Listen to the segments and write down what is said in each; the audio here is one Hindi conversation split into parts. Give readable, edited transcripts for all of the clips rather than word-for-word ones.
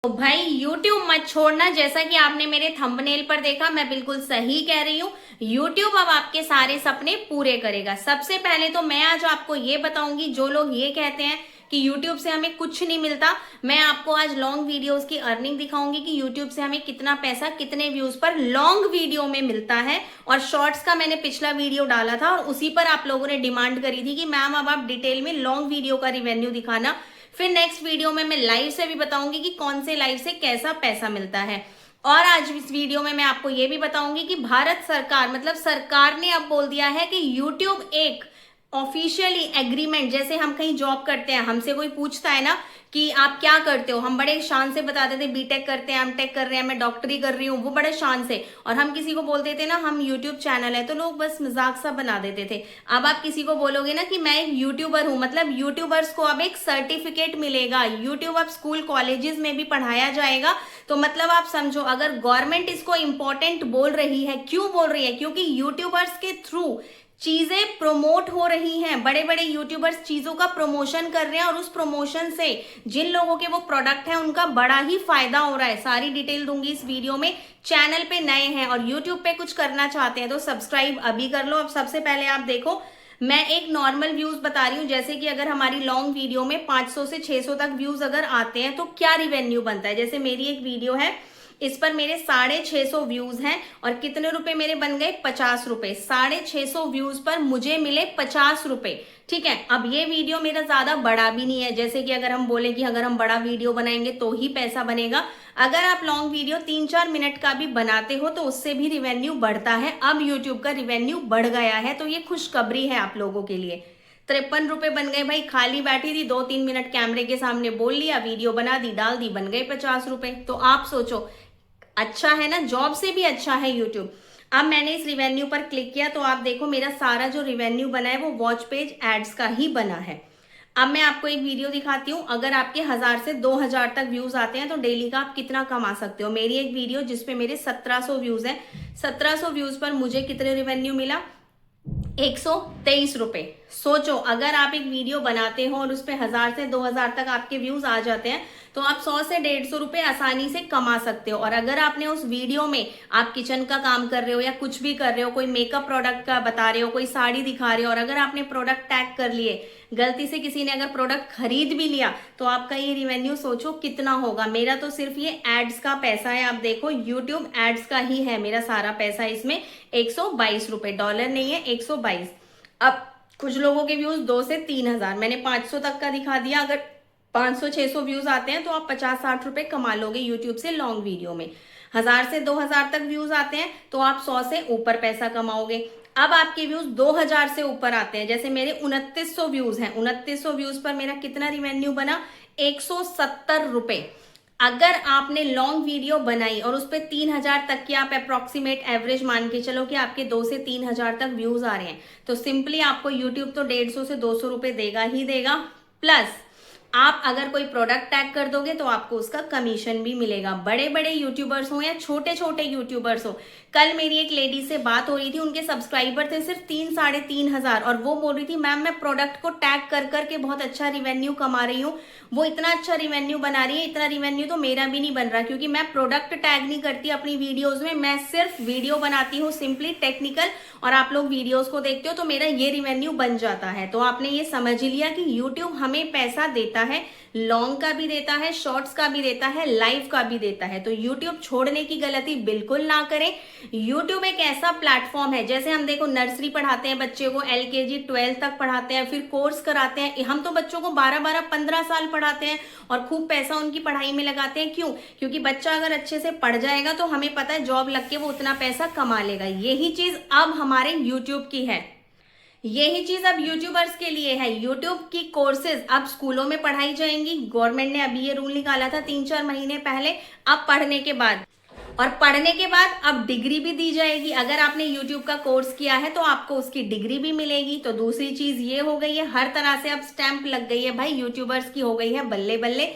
तो भाई YouTube मत छोड़ना। जैसा कि आपने मेरे थंबनेल पर देखा, मैं बिल्कुल सही कह रही हूँ। YouTube अब आपके सारे सपने पूरे करेगा। सबसे पहले तो मैं आज आपको ये बताऊंगी, जो लोग ये कहते हैं कि YouTube से हमें कुछ नहीं मिलता, मैं आपको आज लॉन्ग वीडियोस की अर्निंग दिखाऊंगी कि YouTube से हमें कितना पैसा कितने व्यूज पर लॉन्ग वीडियो में मिलता है। और शॉर्ट्स का मैंने पिछला वीडियो डाला था और उसी पर आप लोगों ने डिमांड करी थी कि मैम अब आप डिटेल में लॉन्ग वीडियो का रिवेन्यू दिखाना। फिर नेक्स्ट वीडियो में मैं लाइव से भी बताऊंगी कि कौन से लाइव से कैसा पैसा मिलता है। और आज इस वीडियो में मैं आपको ये भी बताऊंगी कि भारत सरकार, मतलब सरकार ने अब बोल दिया है कि YouTube एक ऑफिशियली एग्रीमेंट, जैसे हम कहीं जॉब करते हैं, हमसे कोई पूछता है ना कि आप क्या करते हो, हम बड़े शान से बताते थे बीटेक करते हैं, एमटेक कर रहे हैं, मैं डॉक्टरी कर रही हूँ, वो बड़े शान से। और हम किसी को बोलते थे ना हम यूट्यूब चैनल है, तो लोग बस मजाक सा बना देते थे। अब आप किसी को बोलोगे ना कि मैं एक यूट्यूबर हूँ, मतलब यूट्यूबर्स को अब एक सर्टिफिकेट मिलेगा। यूट्यूब अब स्कूल कॉलेजेस में भी पढ़ाया जाएगा। तो मतलब आप समझो, अगर गवर्नमेंट इसको इंपॉर्टेंट बोल रही है, क्यों बोल रही है? क्योंकि यूट्यूबर्स के थ्रू चीजें प्रमोट हो रही हैं। बड़े बड़े यूट्यूबर्स चीजों का प्रमोशन कर रहे हैं और उस प्रमोशन से जिन लोगों के वो प्रोडक्ट है उनका बड़ा ही फायदा हो रहा है। सारी डिटेल दूंगी इस वीडियो में। चैनल पे नए हैं और यूट्यूब पे कुछ करना चाहते हैं तो सब्सक्राइब अभी कर लो। अब सबसे पहले आप देखो, मैं एक नॉर्मल व्यूज बता रही हूँ। जैसे कि अगर हमारी लॉन्ग वीडियो में 500 से 600 तक व्यूज अगर आते हैं तो क्या रिवेन्यू बनता है। जैसे मेरी एक वीडियो है, इस पर मेरे 650 व्यूज हैं और कितने रुपए मेरे बन गए? 50 रुपए। 650 व्यूज पर मुझे मिले 50 रुपए। ठीक है, अब ये वीडियो मेरा ज्यादा बड़ा भी नहीं है। जैसे कि अगर हम बोले कि अगर हम बड़ा वीडियो बनाएंगे तो ही पैसा बनेगा, अगर आप लॉन्ग वीडियो 3-4 मिनट का भी बनाते हो तो उससे भी रिवेन्यू बढ़ता है। अब यूट्यूब का रिवेन्यू बढ़ गया है, तो ये खुशखबरी है आप लोगों के लिए। 53 रुपए बन गए भाई। खाली बैठी थी, 2-3 मिनट कैमरे के सामने बोल लिया, वीडियो बना दी, डाल दी, बन गए 50 रुपए। तो आप सोचो, अच्छा है ना? जॉब से भी अच्छा है यूट्यूब। अब मैंने इस रिवेन्यू पर क्लिक किया तो आप देखो मेरा सारा जो रिवेन्यू बना है वो वॉच पेज एड्स का ही बना है। अब मैं आपको एक वीडियो दिखाती हूँ। अगर आपके 1000 से 2000 तक व्यूज आते हैं तो डेली का आप कितना कमा सकते हो। मेरी एक वीडियो जिसपे मेरे 1700 व्यूज हैं, 1700 व्यूज पर मुझे कितने रिवेन्यू मिला? 123 रुपए। सोचो, अगर आप एक वीडियो बनाते हो और उस पर 1000 से 2000 तक आपके व्यूज आ जाते हैं तो आप 100 से 150 रुपए आसानी से कमा सकते हो। और अगर आपने उस वीडियो में, आप किचन का काम कर रहे हो या कुछ भी कर रहे हो, कोई मेकअप प्रोडक्ट का बता रहे हो, कोई साड़ी दिखा रहे हो, और अगर आपने प्रोडक्ट टैग कर लिए, गलती से किसी ने अगर प्रोडक्ट खरीद भी लिया, तो आपका ये रिवेन्यू सोचो कितना होगा। मेरा तो सिर्फ ये एड्स का पैसा है। आप देखो यूट्यूब एड्स का ही है मेरा सारा पैसा। इसमें 122 रुपए, डॉलर नहीं है, 122। अब कुछ लोगों के व्यूज 2 से 3000, मैंने 500 तक का दिखा दिया। अगर 500-600 व्यूज आते हैं तो आप 50-60 रुपए कमा लोगे यूट्यूब से लॉन्ग वीडियो में। 1000 से 2000 तक व्यूज आते हैं तो आप 100 से ऊपर पैसा कमाओगे। अब आपके व्यूज 2000 से ऊपर आते हैं, जैसे मेरे 2900 व्यूज हैं, 2900 व्यूज पर मेरा कितना रिवेन्यू बना? 170 रुपए। अगर आपने लॉन्ग वीडियो बनाई और उस पर 3000 तक की आप अप्रोक्सीमेट एवरेज मान के चलो कि आपके 2 से 3000 तक व्यूज आ रहे हैं, तो सिंपली आपको यूट्यूब तो 150 से 200 रुपए देगा ही देगा। प्लस आप अगर कोई प्रोडक्ट टैग कर दोगे तो आपको उसका कमीशन भी मिलेगा। बड़े बड़े यूट्यूबर्स हो या छोटे छोटे यूट्यूबर्स हो, कल मेरी एक लेडी से बात हो रही थी, उनके सब्सक्राइबर थे सिर्फ 3-3.5 हजार और वो बोल रही थी मैम मैं प्रोडक्ट को टैग कर करके बहुत अच्छा रिवेन्यू कमा रही हूँ। वो इतना अच्छा रिवेन्यू बना रही है, इतना रिवेन्यू तो मेरा भी नहीं बन रहा, क्योंकि मैं प्रोडक्ट टैग नहीं करती अपनी वीडियोज में, मैं सिर्फ वीडियो बनाती हूँ सिंपली टेक्निकल, और आप लोग वीडियोज को देखते हो तो मेरा ये रिवेन्यू बन जाता है। तो आपने ये समझ लिया कि यूट्यूब हमें पैसा देता है, लॉन्ग का भी देता है, शॉर्ट्स का भी देता है, लाइव का भी देता है। तो यूट्यूब छोड़ने की गलती बिल्कुल ना करें। यूट्यूब एक ऐसा प्लेटफॉर्म है, जैसे हम देखो नर्सरी पढ़ाते हैं बच्चे को, LKG 12 तक पढ़ाते हैं, फिर कोर्स कराते हैं। हम तो बच्चों को 12-15 साल पढ़ाते हैं और खूब पैसा उनकी पढ़ाई में लगाते हैं। क्यों? क्योंकि बच्चा अगर अच्छे से पढ़ जाएगा तो हमें पता है जॉब लग के वो उतना पैसा कमा लेगा। यही चीज अब हमारे यूट्यूब की है, यही चीज अब यूट्यूबर्स के लिए है। यूट्यूब की कोर्सेज अब स्कूलों में पढ़ाई जाएंगी। गवर्नमेंट ने अभी ये रूल निकाला था 3-4 महीने पहले। अब पढ़ने के बाद, और पढ़ने के बाद अब डिग्री भी दी जाएगी। अगर आपने यूट्यूब का कोर्स किया है तो आपको उसकी डिग्री भी मिलेगी। तो दूसरी चीज ये हो गई है, हर तरह से अब स्टैंप लग गई है भाई, यूट्यूबर्स की हो गई है बल्ले बल्ले।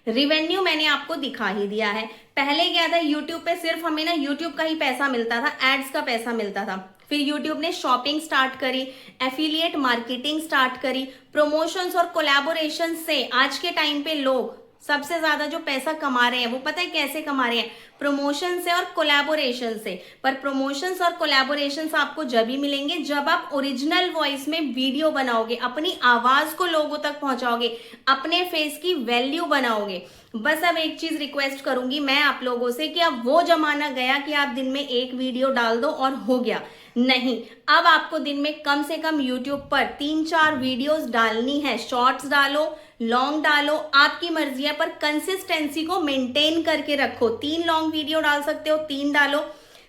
रिवेन्यू मैंने आपको दिखा ही दिया है। पहले क्या था, यूट्यूब पे सिर्फ हमें ना यूट्यूब का ही पैसा मिलता था, एड्स का पैसा मिलता था। फिर यूट्यूब ने शॉपिंग स्टार्ट करी, एफिलिएट मार्केटिंग स्टार्ट करी, प्रमोशंस और कोलैबोरेशन से आज के टाइम पे लोग सबसे ज्यादा जो पैसा कमा रहे हैं वो पता है कैसे कमा रहे हैं? प्रमोशन से और कोलैबोरेशन से। पर प्रमोशंस और कोलैबोरेशंस आपको जब ही मिलेंगे जब आप ओरिजिनल वॉइस में वीडियो बनाओगे, अपनी आवाज को लोगों तक पहुंचाओगे, अपने फेस की वैल्यू बनाओगे। बस अब एक चीज रिक्वेस्ट करूंगी मैं आप लोगों से कि अब वो जमाना गया कि आप दिन में एक वीडियो डाल दो और हो गया। नहीं, अब आपको दिन में कम से कम यूट्यूब पर 3-4 वीडियोस डालनी है। शॉर्ट्स डालो, लॉन्ग डालो, आपकी मर्जी है, पर कंसिस्टेंसी को मेंटेन करके रखो। 3 लॉन्ग वीडियो डाल सकते हो, 3 डालो।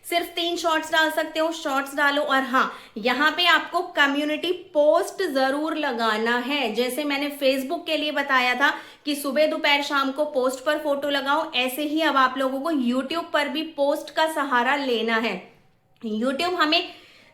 सिर्फ 3 शॉर्ट्स डाल सकते हो, शॉर्ट्स डालो। और हाँ, यहाँ पे आपको कम्युनिटी पोस्ट जरूर लगाना है। जैसे मैंने फेसबुक के लिए बताया था कि सुबह दोपहर शाम को पोस्ट पर फोटो लगाओ, ऐसे ही अब आप लोगों को यूट्यूब पर भी पोस्ट का सहारा लेना है। यूट्यूब हमें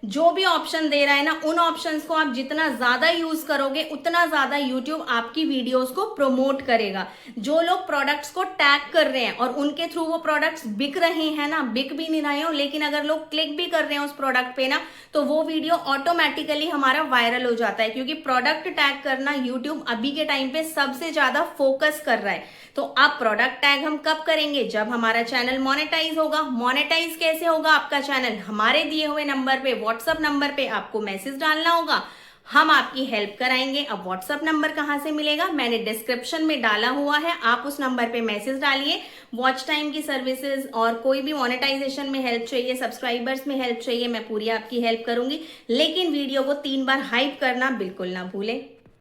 जो भी ऑप्शन दे रहा है ना, उन ऑप्शंस को आप जितना ज्यादा यूज करोगे उतना ज्यादा यूट्यूब आपकी वीडियोस को प्रमोट करेगा। जो लोग प्रोडक्ट्स को टैग कर रहे हैं और उनके थ्रू वो प्रोडक्ट्स बिक रहे हैं ना, बिक भी नहीं रहे हो लेकिन अगर लोग क्लिक भी कर रहे हैं उस प्रोडक्ट पे ना, तो वो वीडियो ऑटोमेटिकली हमारा वायरल हो जाता है। क्योंकि प्रोडक्ट टैग करना यूट्यूब अभी के टाइम पे सबसे ज्यादा फोकस कर रहा है। तो अब प्रोडक्ट टैग हम कब करेंगे? जब हमारा चैनल मोनेटाइज होगा। मोनेटाइज कैसे होगा आपका चैनल? हमारे दिए हुए नंबर पे, व्हाट्सएप नंबर पे आपको मैसेज डालना होगा, हम आपकी हेल्प कराएंगे। अब व्हाट्सएप नंबर कहां से मिलेगा? मैंने डिस्क्रिप्शन में डाला हुआ है, आप उस नंबर पे मैसेज डालिए। वॉच टाइम की सर्विसेज और कोई भी मोनेटाइजेशन में हेल्प चाहिए, सब्सक्राइबर्स में हेल्प चाहिए, मैं पूरी आपकी हेल्प करूंगी। लेकिन वीडियो को 3 बार हाइप करना बिल्कुल ना भूलें।